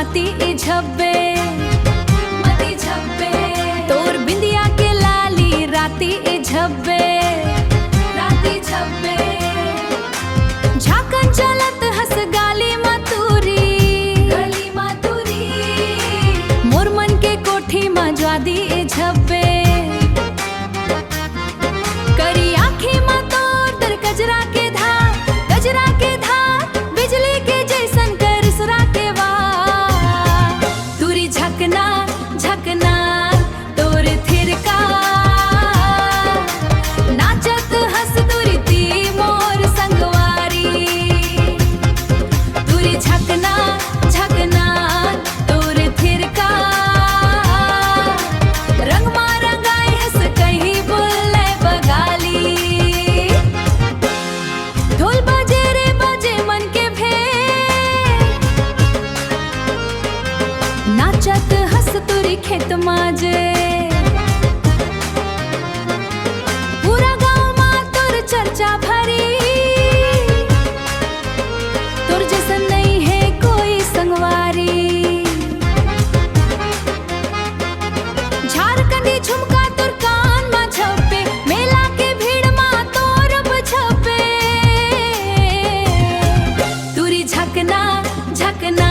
माती ए झब्बे मती झब्बे तोर बिंदिया के लाली राती ए झब्बे राती झब्बे झाकन चलत हस गाली मातूरी मोर मन के कोठी मा ज्वादी ए झब्बे करी आँखी मा तोर तर गजरा के धार बिजली के जैसन करसरा के वार तुरी झकना झकना तोर थिरका नाचत हस तुरी ती मोर संगवारी तुरी झकना झकना तोर थिरका रंग मा रंगाई हस कहीं बुल्ले बगाली ढोल बजे रे बजे मन के भेंट नाचत हस तुरी खेत माजे पूरा गाँव मा तोर चर्चा भरी तोर जैसन नहीं है कोई संगवारी झारखंडी झुमका तोर कान मा झपे मेला के भीड़ मा तोर अब झपे तुरी झकना झकना